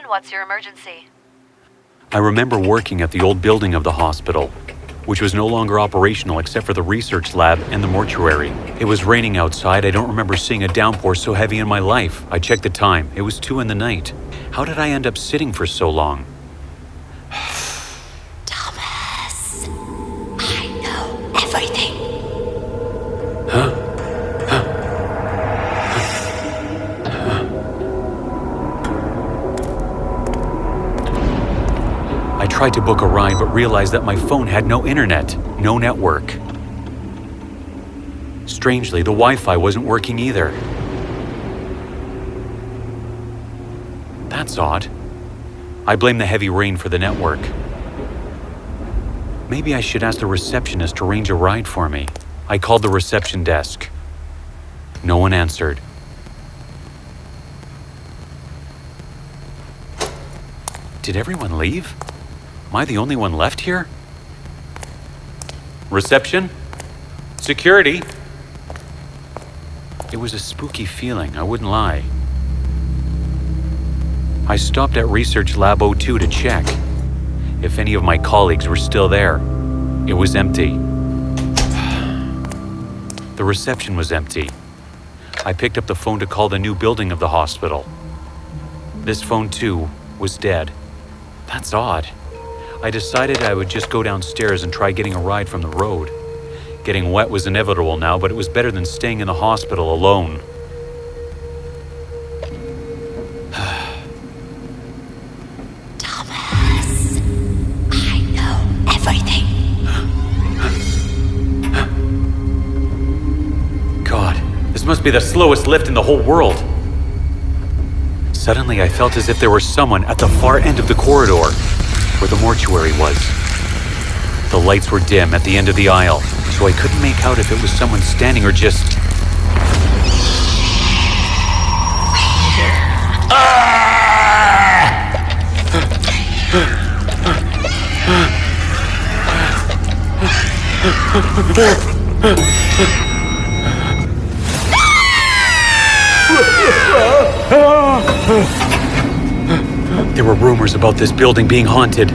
What's your emergency? I remember working at the old building of the hospital, which was no longer operational except for the research lab and the mortuary. It was raining outside. I don't remember seeing a downpour so heavy in my life. I checked the time. It was 2 a.m. How did I end up sitting for so long? Thomas, I know everything. Huh? I tried to book a ride but realized that my phone had no internet, no network. Strangely, the Wi-Fi wasn't working either. That's odd. I blame the heavy rain for the network. Maybe I should ask the receptionist to arrange a ride for me. I called the reception desk. No one answered. Did everyone leave? Am I the only one left here? Reception? Security? It was a spooky feeling, I wouldn't lie. I stopped at Research Lab 02 to check if any of my colleagues were still there. It was empty. The reception was empty. I picked up the phone to call the new building of the hospital. This phone, too, was dead. That's odd. I decided I would just go downstairs and try getting a ride from the road. Getting wet was inevitable now, but it was better than staying in the hospital alone. Thomas, I know everything. God, this must be the slowest lift in the whole world. Suddenly, I felt as if there was someone at the far end of the corridor, where the mortuary was. The lights were dim at the end of the aisle, so I couldn't make out if it was someone standing or just... There were rumors about this building being haunted,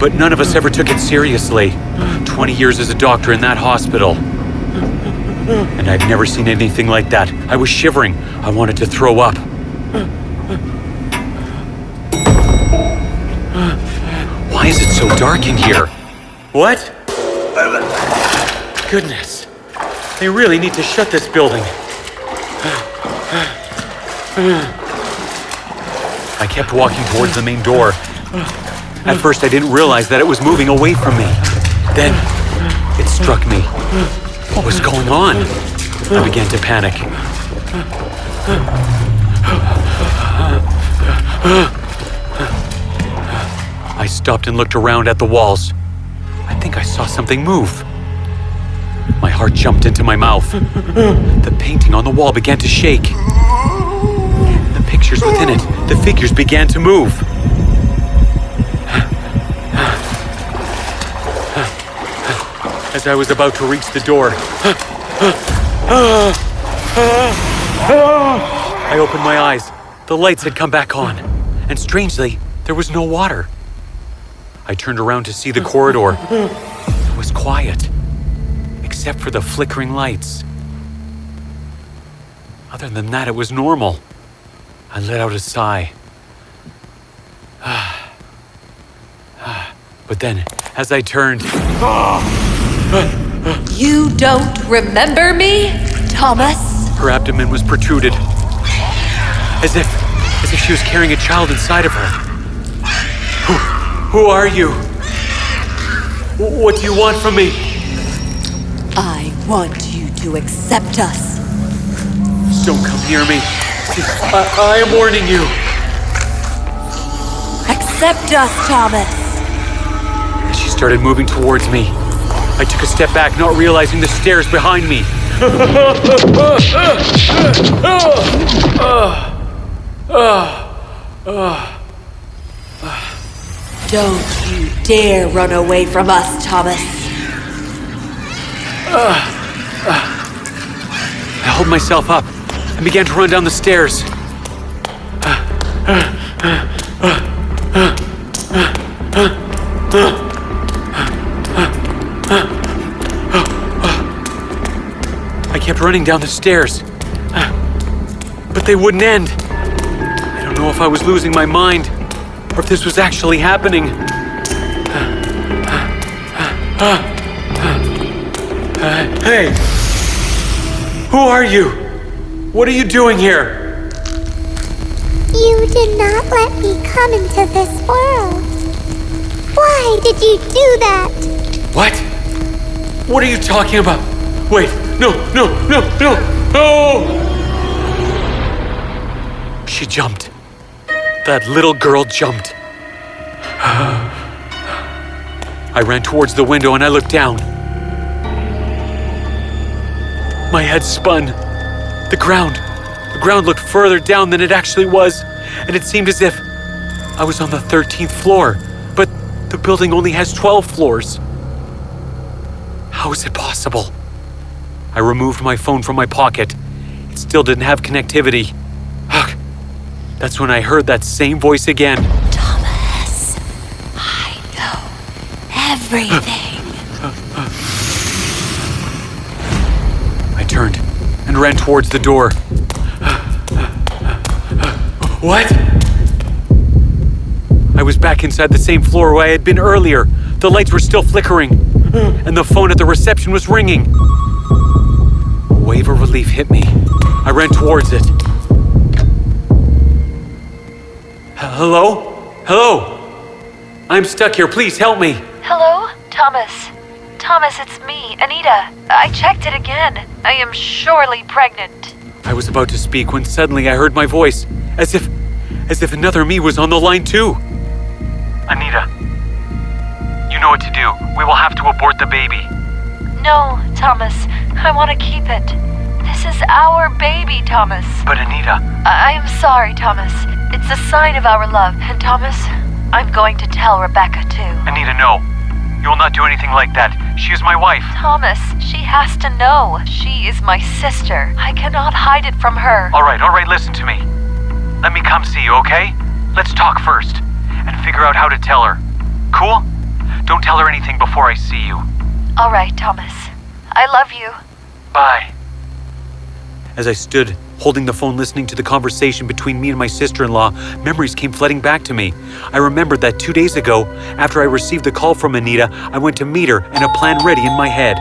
but none of us ever took it seriously. 20 years as a doctor in that hospital. And I'd never seen anything like that. I was shivering. I wanted to throw up. Why is it so dark in here? What? Goodness. They really need to shut this building. I kept walking towards the main door. At first, I didn't realize that it was moving away from me. Then, it struck me. What was going on? I began to panic. I stopped and looked around at the walls. I think I saw something move. My heart jumped into my mouth. The painting on the wall began to shake. The pictures within it, the figures began to move. As I was about to reach the door, I opened my eyes. The lights had come back on, and strangely, there was no water. I turned around to see the corridor. It was quiet, except for the flickering lights. Other than that, it was normal. I let out a sigh. But then, as I turned... You don't remember me, Thomas? Her abdomen was protruded, as if she was carrying a child inside of her. Who are you? What do you want from me? I want you to accept us. Don't come near me. I am warning you. Accept us, Thomas. As she started moving towards me, I took a step back, not realizing the stairs behind me. Don't you dare run away from us, Thomas. I held myself up and began to run down the stairs. I kept running down the stairs, but they wouldn't end. I don't know if I was losing my mind or if this was actually happening. Hey! Who are you? What are you doing here? You did not let me come into this world. Why did you do that? What? What are you talking about? Wait, no! She jumped. That little girl jumped. I ran towards the window and I looked down. My head spun. The ground looked further down than it actually was, and it seemed as if I was on the 13th floor, but the building only has 12 floors. How is it possible? I removed my phone from my pocket. It still didn't have connectivity. That's when I heard that same voice again. Thomas, I know everything. I turned and ran towards the door. What? I was back inside the same floor where I had been earlier. The lights were still flickering, and the phone at the reception was ringing. A wave of relief hit me. I ran towards it. Hello? Hello? I'm stuck here. Please help me. Hello? Thomas. Thomas, it's me, Anita. I checked it again. I am surely pregnant. I was about to speak when suddenly I heard my voice, as if another me was on the line too. Anita, you know what to do. We will have to abort the baby. No, Thomas. I want to keep it. This is our baby, Thomas. But Anita... I am sorry, Thomas. It's a sign of our love. And Thomas, I'm going to tell Rebecca too. Anita, no. You will not do anything like that. She is my wife. Thomas, she has to know. She is my sister. I cannot hide it from her. All right, listen to me. Let me come see you, okay? Let's talk first and figure out how to tell her. Cool? Don't tell her anything before I see you. All right, Thomas. I love you. Bye. As I stood, holding the phone listening to the conversation between me and my sister-in-law, memories came flooding back to me. I remembered that 2 days ago, after I received the call from Anita, I went to meet her and a plan ready in my head.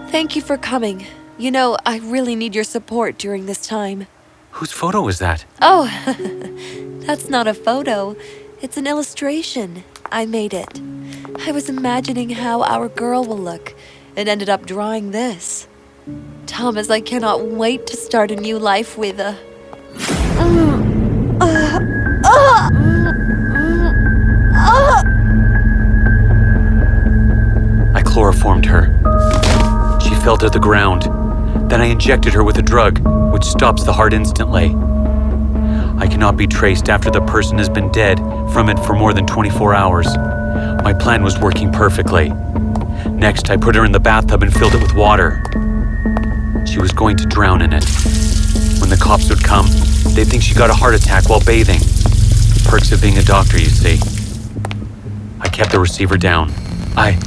Thank you for coming. You know, I really need your support during this time. Whose photo is that? Oh, that's not a photo. It's an illustration. I made it. I was imagining how our girl will look and ended up drawing this. Thomas, I cannot wait to start a new life with a... I chloroformed her. She fell to the ground. Then I injected her with a drug, which stops the heart instantly. I cannot be traced after the person has been dead from it for more than 24 hours. My plan was working perfectly. Next, I put her in the bathtub and filled it with water. She was going to drown in it. When the cops would come, they'd think she got a heart attack while bathing. Perks of being a doctor, you see. I kept the receiver down. I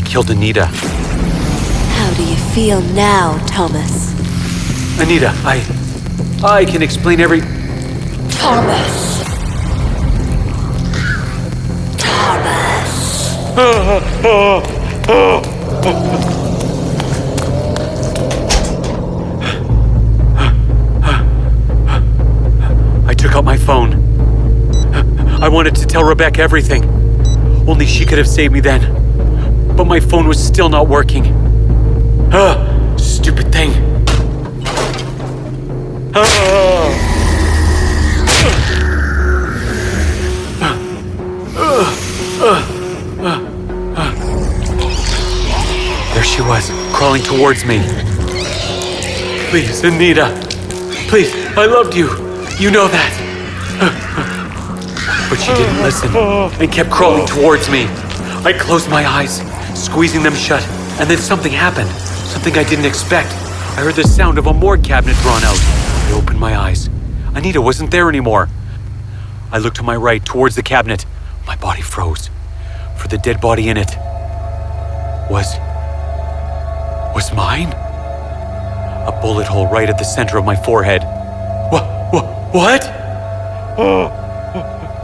killed Anita. How do you feel now, Thomas? Anita, I can explain every... Thomas! I took out my phone. I wanted to tell Rebecca everything. Only she could have saved me then. But my phone was still not working. Stupid thing. There she was, crawling towards me. Please, Anita. Please, I loved you. You know that. But she didn't listen and kept crawling towards me. I closed my eyes, squeezing them shut, And then something happened. Something I didn't expect. I heard the sound of a morgue cabinet drawn out. I opened my eyes. Anita wasn't there anymore. I looked to my right, towards the cabinet. My body froze. For the dead body in it was mine? A bullet hole right at the center of my forehead. What?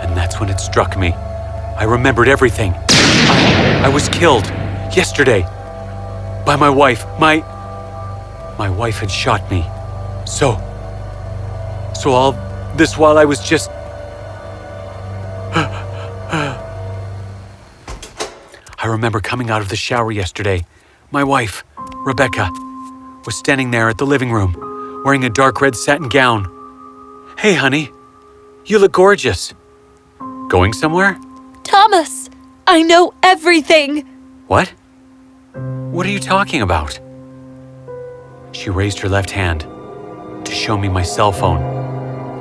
And that's when it struck me. I remembered everything. I was killed yesterday by my wife. My wife had shot me. So all this while I was just... I remember coming out of the shower yesterday. My wife, Rebecca, was standing there at the living room, wearing a dark red satin gown. "Hey, honey, you look gorgeous. Going somewhere?" Thomas, I know everything. "What? What are you talking about?" She raised her left hand to show me my cell phone.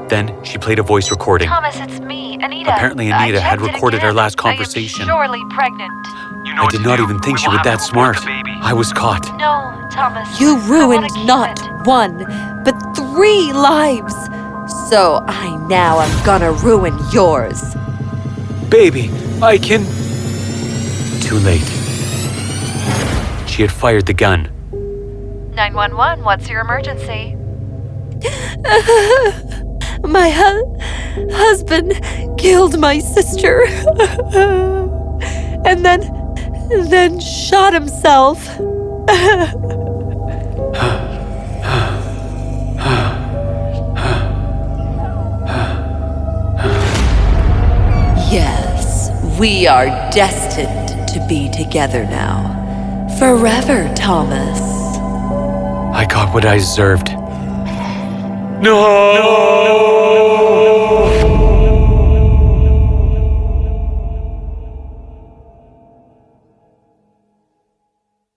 Then she played a voice recording. Thomas, it's me, Anita. Apparently Anita had recorded our last conversation. I am surely pregnant. I did not even think she was that smart. I was caught. No, Thomas. You I ruined wanna keep not it. 1, but 3 lives. So I now am gonna ruin yours. "Baby, I can..." Too late. She had fired the gun. 911, what's your emergency? My husband killed my sister. And then shot himself. Yes, we are destined to be together now. Forever, Thomas. I got what I deserved. No!